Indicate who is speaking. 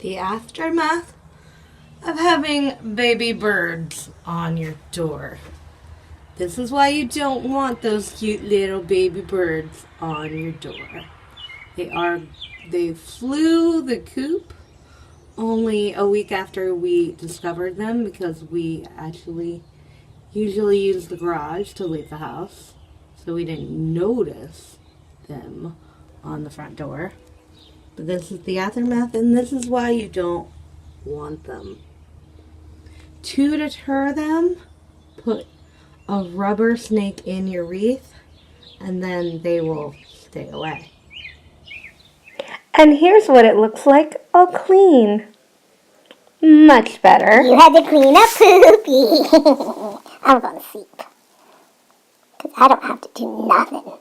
Speaker 1: The aftermath of having baby birds on your door. This is why you don't want those cute little baby birds on your door. They flew the coop only a week after we discovered them because we actually usually use the garage to leave the house. So we didn't notice them on the front door. But this is the aftermath, and this is why you don't want them. To deter them, put a rubber snake in your wreath, and then they will stay away.
Speaker 2: And here's what it looks like all clean. Much better.
Speaker 3: You had to clean up Poopy. I'm going to sleep. Because I don't have to do nothing.